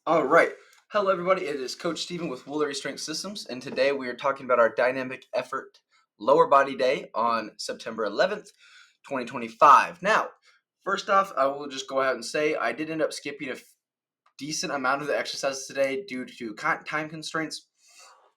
All right. Hello, everybody. It is Coach Steven with Woolery Strength Systems, and today we are talking about our dynamic effort lower body day on September 11th, 2025. Now, first off, I will just go ahead and say I did end up skipping a decent amount of the exercises today due to time constraints.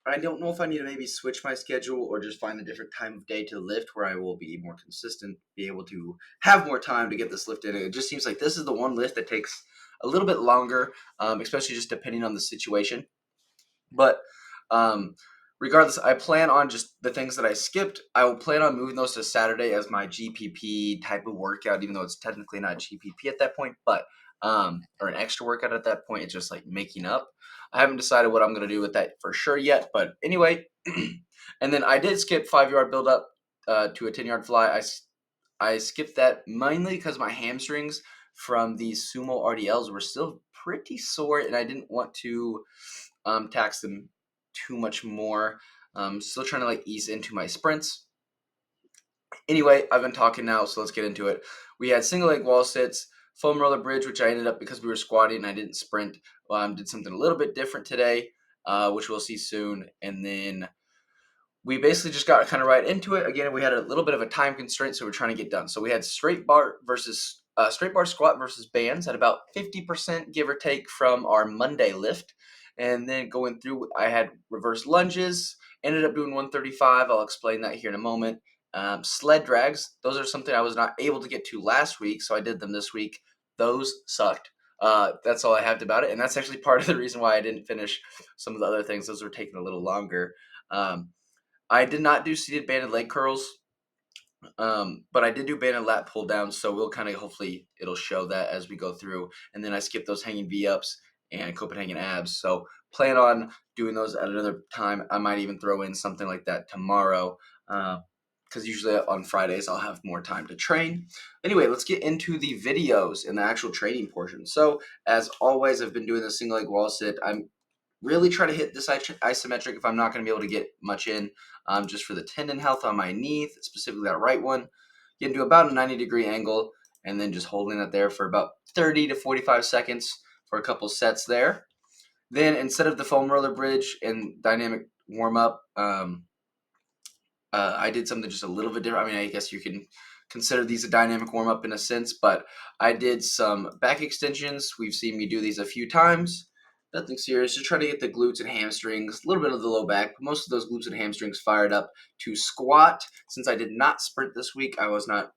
I don't know if I need to maybe switch my schedule or just find a different time of day to lift where I will be more consistent, be able to have more time to get this lift in. It just seems like this is the one lift that takes a little bit longer, especially just depending on the situation. But um, regardless, I plan on just the things that I skipped. I will plan on moving those to Saturday as my GPP type of workout, even though it's technically not GPP at that point, but or an extra workout at that point. It's just like making up. I haven't decided what I'm going to do with that for sure yet, but anyway. And then I did skip 5 yard build up to a 10 yard fly. I skipped that mainly because my hamstrings from these sumo RDLs were still pretty sore, and I didn't want to tax them too much more. Still trying to like ease into my sprints. Anyway, I've been talking now, so let's get into it. We had single leg wall sits, foam roller bridge, which I ended up because we were squatting and I didn't sprint. Did something a little bit different today, which we'll see soon. And then we basically just got kind of right into it. Again, we had a little bit of a time constraint, so we're trying to get done. So we had straight bar squat versus bands at about 50%, give or take, from our Monday lift. And then going through, I had reverse lunges, ended up doing 135. I'll explain that here in a moment. Sled drags, those are something I was not able to get to last week, so I did them this week. Those sucked. That's all I have about it. And that's actually part of the reason why I didn't finish some of the other things. Those were taking a little longer. I did not do seated banded leg curls, but I did do banded lat pull downs. So we'll kind of hopefully it'll show that as we go through. And then I skipped those hanging V ups and Copenhagen abs. So plan on doing those at another time. I might even throw in something like that tomorrow. Because usually on Fridays I'll have more time to train. Anyway, let's get into the videos and the actual training portion. So as always, I've been doing the single leg wall sit. I'm really try to hit this isometric if I'm not going to be able to get much in, just for the tendon health on my knee, specifically that right one. Get into about a 90-degree angle and then just holding it there for about 30 to 45 seconds for a couple sets there. Then instead of the foam roller bridge and dynamic warm up, I did something just a little bit different. I mean, I guess you can consider these a dynamic warm up in a sense, but I did some back extensions. We've seen me do these a few times. Nothing serious. Just try to get the glutes and hamstrings, a little bit of the low back, but most of those glutes and hamstrings fired up to squat. Since I did not sprint this week, I was not,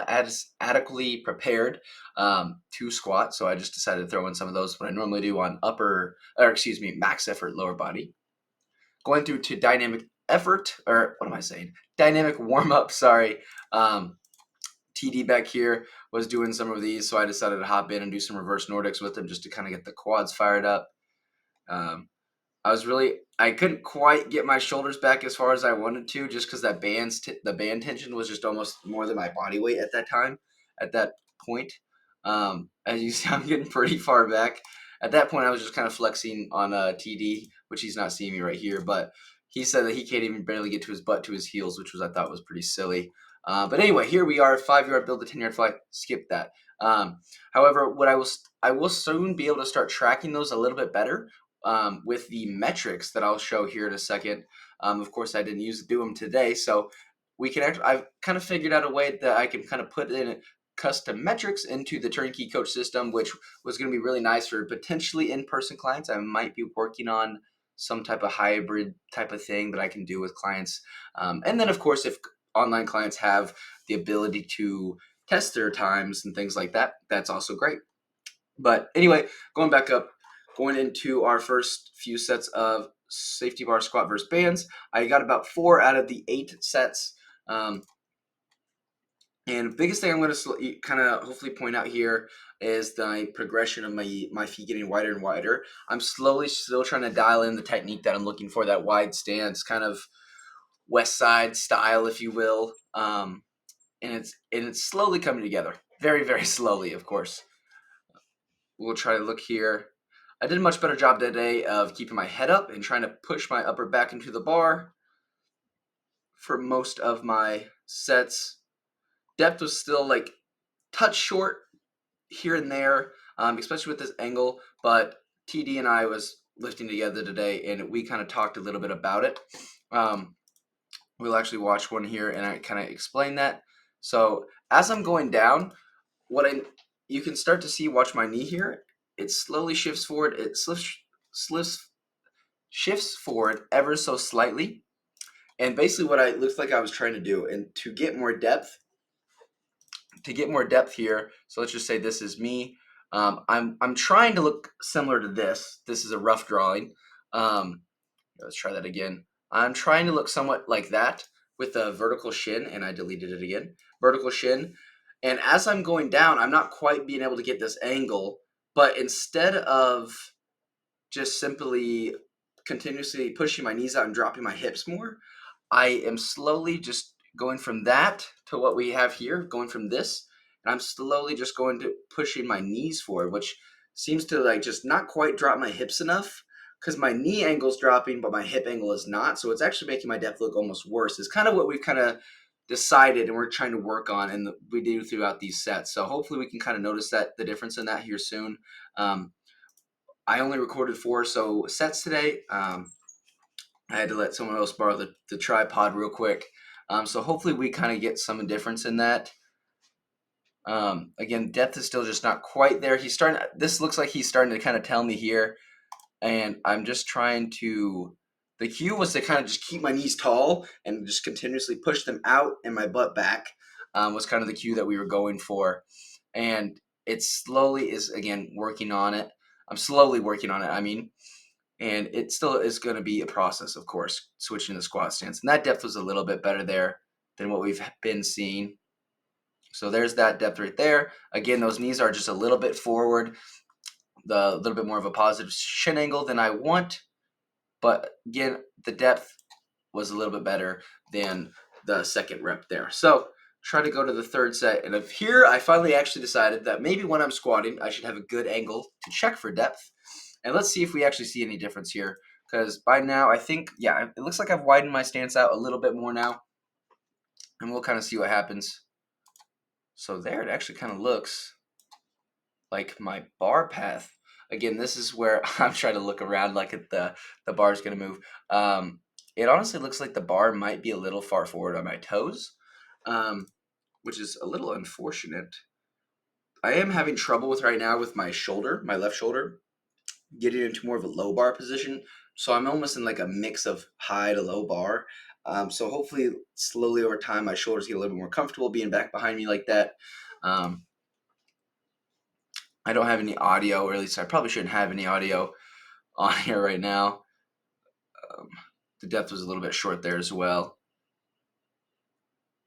as adequately prepared to squat. So I just decided to throw in some of those what I normally do on max effort lower body. Going through to dynamic effort, or what am I saying? Dynamic warm up. Sorry. TD back here was doing some of these, so I decided to hop in and do some reverse Nordics with him just to kind of get the quads fired up. I couldn't quite get my shoulders back as far as I wanted to, just because that the band tension was just almost more than my body weight at that point. As you see, I'm getting pretty far back. At that point, I was just kind of flexing on TD, which he's not seeing me right here, but he said that he can't even barely get to his butt to his heels, which I thought was pretty silly. But anyway, here we are, 5 yard build, a 10 yard fly. Skip that. However, I will soon be able to start tracking those a little bit better with the metrics that I'll show here in a second. Of course, I didn't do them today, so I've kind of figured out a way that I can kind of put in custom metrics into the turnkey coach system, which was going to be really nice for potentially in-person clients. I might be working on some type of hybrid type of thing that I can do with clients. And then, of course, if online clients have the ability to test their times and things like that, that's also great. But anyway, going into our first few sets of safety bar squat versus bands, I got about 4 out of the 8 sets. And the biggest thing I'm going to kind of hopefully point out here is the progression of my feet getting wider and wider. I'm slowly still trying to dial in the technique that I'm looking for, that wide stance, kind of West Side style, if you will. And it's slowly coming together. Very, very slowly, of course. We'll try to look here. I did a much better job today of keeping my head up and trying to push my upper back into the bar for most of my sets. Depth was still like touch short, here and there, especially with this angle. But TD and I was lifting together today, and we kind of talked a little bit about it. We'll actually watch one here, and I kind of explain that. So as I'm going down, you can start to see, watch my knee here. It slowly shifts forward. It shifts forward ever so slightly. And basically what it looks like I was trying to do, and to get more depth here, so let's just say this is me. I'm trying to look similar to this. This is a rough drawing. Let's try that again. I'm trying to look somewhat like that with a vertical shin, and I deleted it again. Vertical shin. And as I'm going down, I'm not quite being able to get this angle, but instead of just simply continuously pushing my knees out and dropping my hips more, I am slowly just going from that to what we have here, going from this, and I'm slowly just going to pushing my knees forward, which seems to like just not quite drop my hips enough because my knee angle's dropping, but my hip angle is not. So it's actually making my depth look almost worse. It's kind of what we've kind of decided and we're trying to work on, and we do throughout these sets. So hopefully we can kind of notice that the difference in that here soon. I only recorded 4 sets today. I had to let someone else borrow the tripod real quick. So hopefully we kind of get some difference in that. Again, depth is still just not quite there. This looks like he's starting to kind of tell me here. And I'm just trying to, the cue was to kind of just keep my knees tall and just continuously push them out and my butt back, was kind of the cue that we were going for. And it slowly is, again, working on it. I'm slowly working on it, and it still is going to be a process, of course, switching to the squat stance. And that depth was a little bit better there than what we've been seeing. So there's that depth right there. Again, those knees are just a little bit forward, a little bit more of a positive shin angle than I want. But again, the depth was a little bit better than the second rep there. So try to go to the third set. And here I finally actually decided that maybe when I'm squatting, I should have a good angle to check for depth. And let's see if we actually see any difference here. Because by now, I think, yeah, it looks like I've widened my stance out a little bit more now. And we'll kind of see what happens. So there it actually kind of looks like my bar path. Again, this is where I'm trying to look around like the bar's going to move. It honestly looks like the bar might be a little far forward on my toes, which is a little unfortunate. I am having trouble right now with my shoulder, my left shoulder, getting into more of a low bar position. So I'm almost in like a mix of high to low bar. So hopefully, slowly over time, my shoulders get a little bit more comfortable being back behind me like that. I don't have any audio, or at least I probably shouldn't have any audio on here right now. The depth was a little bit short there as well.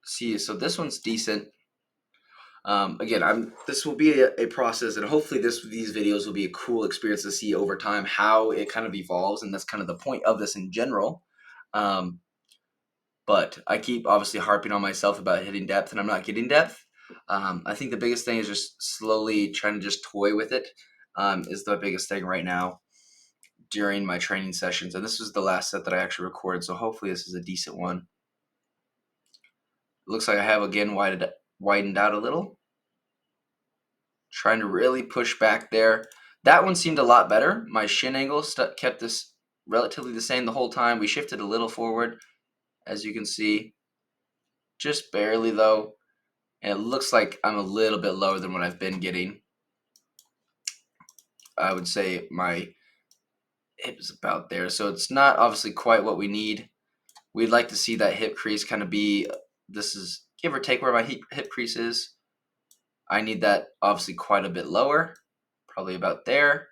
See, so this one's decent. Again, this will be a process, and hopefully these videos will be a cool experience to see over time how it kind of evolves, and that's kind of the point of this in general. But I keep obviously harping on myself about hitting depth, and I'm not getting depth. I think the biggest thing is just slowly trying to just toy with it, is the biggest thing right now during my training sessions. And this was the last set that I actually recorded, so hopefully this is a decent one. It looks like I have, again, widened out a little. Trying to really push back there. That one seemed a lot better. My shin angle kept this relatively the same the whole time. We shifted a little forward, as you can see. Just barely, though. And it looks like I'm a little bit lower than what I've been getting. I would say my hip is about there. So it's not obviously quite what we need. We'd like to see that hip crease kind of be, this is give or take where my hip crease is. I need that obviously quite a bit lower, probably about there,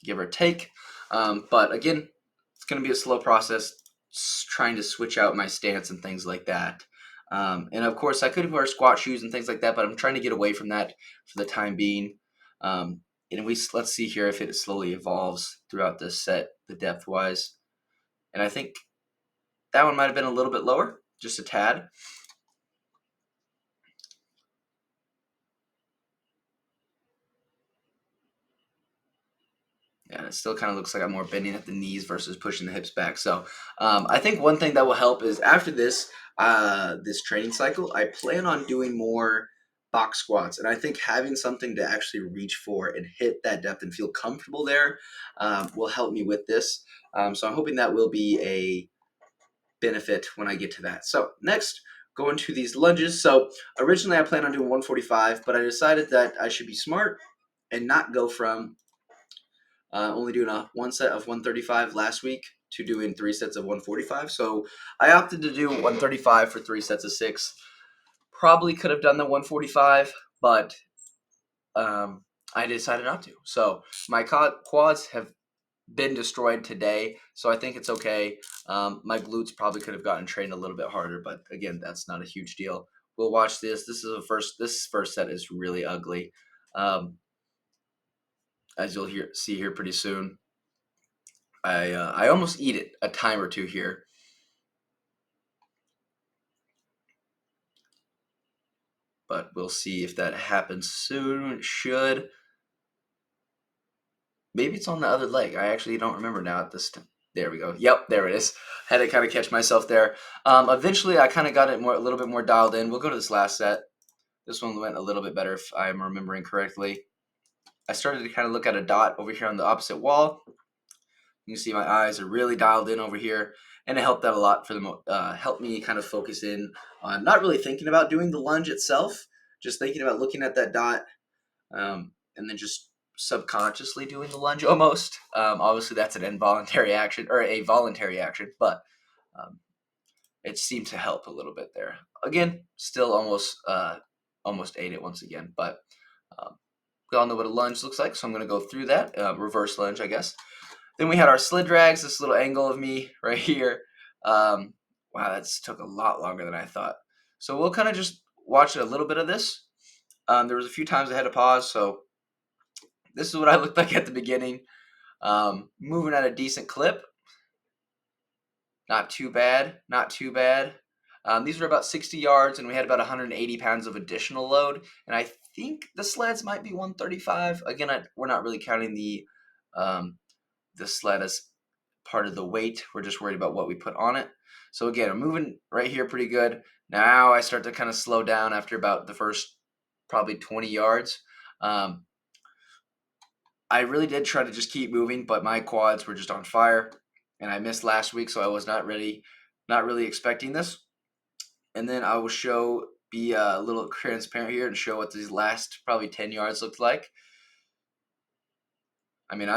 give or take. But again, it's going to be a slow process, trying to switch out my stance and things like that. And of course, I could wear squat shoes and things like that, but I'm trying to get away from that for the time being. And let's see here if it slowly evolves throughout this set, the depth wise. And I think that one might have been a little bit lower, just a tad. Yeah, it still kind of looks like I'm more bending at the knees versus pushing the hips back. So I think one thing that will help is after this training cycle, I plan on doing more box squats. And I think having something to actually reach for and hit that depth and feel comfortable there will help me with this. So I'm hoping that will be a benefit when I get to that. So next, go into these lunges. So originally I planned on doing 145, but I decided that I should be smart and not go from only doing one set of 135 last week to doing 3 sets of 145. So I opted to do 135 for 3 sets of 6. Probably could have done the 145, but I decided not to. So my quads have been destroyed today, so I think it's okay. My glutes probably could have gotten trained a little bit harder, but again, that's not a huge deal. We'll watch this. This first set is really ugly, as you'll see here pretty soon. I almost eat it a time or two here. But we'll see if that happens soon. It should. Maybe it's on the other leg. I actually don't remember now at this time. There we go. Yep, there it is. Had to kind of catch myself there. Eventually, I kind of got it a little bit more dialed in. We'll go to this last set. This one went a little bit better if I'm remembering correctly. I started to kind of look at a dot over here on the opposite wall. You can see my eyes are really dialed in over here, and it helped out a lot for helped me kind of focus in on not really thinking about doing the lunge itself, just thinking about looking at that dot, and then just subconsciously doing the lunge almost. Obviously, that's an involuntary action or a voluntary action, but it seemed to help a little bit there. Again, still almost ate it once again, but we all know what a lunge looks like, so I'm going to go through that. Reverse lunge, I guess. Then we had our sled drags, this little angle of me right here. Wow, that took a lot longer than I thought. So we'll kind of just watch a little bit of this. There was a few times I had to pause, so this is what I looked like at the beginning. Moving at a decent clip. Not too bad, not too bad. These were about 60 yards, and we had about 180 pounds of additional load. And I think the sleds might be 135. Again, we're not really counting the sled as part of the weight. We're just worried about what we put on it. So again, I'm moving right here pretty good. Now I start to kind of slow down after about the first probably 20 yards. I really did try to just keep moving, but my quads were just on fire, and I missed last week, so I was not really expecting this. And then I will be a little transparent here and show what these last probably 10 yards looked like. I mean,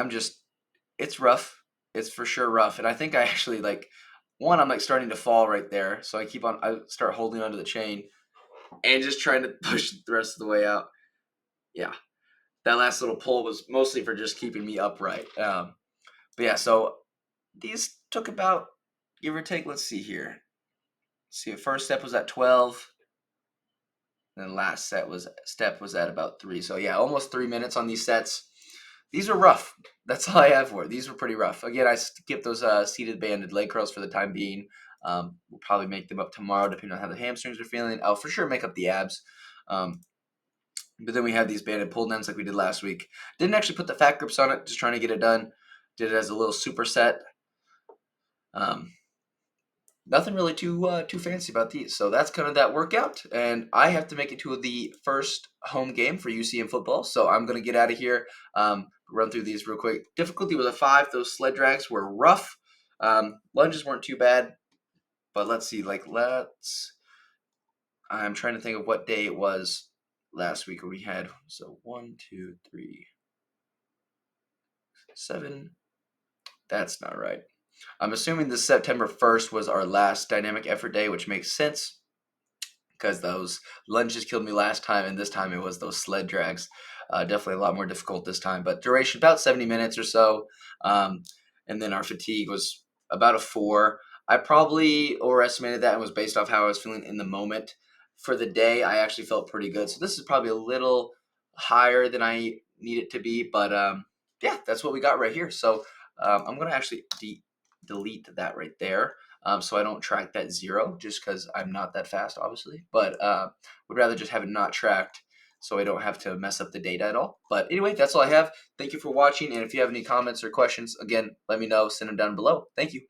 it's rough. It's for sure rough. And I think I actually I'm like starting to fall right there. So I start holding onto the chain and just trying to push the rest of the way out. Yeah. That last little pull was mostly for just keeping me upright. But yeah, so these took about, give or take, let's see here. See, the first step was at 12. And then last step was at about 3. So yeah, almost 3 minutes on these sets. These are rough. That's all I have for it. These were pretty rough. Again, I skipped those seated banded leg curls for the time being. We'll probably make them up tomorrow, depending on how the hamstrings are feeling. I'll for sure make up the abs. But then we had these banded pull downs like we did last week. Didn't actually put the fat grips on it, just trying to get it done. Did it as a little superset. Nothing really too fancy about these. So that's kind of that workout. And I have to make it to the first home game for UCM football. So I'm going to get out of here, run through these real quick. Difficulty was a 5. Those sled drags were rough. Lunges weren't too bad. But let's see. I'm trying to think of what day it was last week when we had. So 1, 2, 3, 7. That's not right. I'm assuming the September 1st was our last dynamic effort day, which makes sense because those lunges killed me last time, and this time it was those sled drags. Definitely a lot more difficult this time, but duration about 70 minutes or so. And then our fatigue was about a 4. I probably overestimated that and was based off how I was feeling in the moment. For the day, I actually felt pretty good. So this is probably a little higher than I need it to be, but yeah, that's what we got right here. So I'm going to actually delete that right there, so I don't track that 0, just because I'm not that fast, obviously, but would rather just have it not tracked so I don't have to mess up the data at all. But anyway, that's all I have. Thank you for watching, and if you have any comments or questions, again, let me know. Send them down below. Thank you.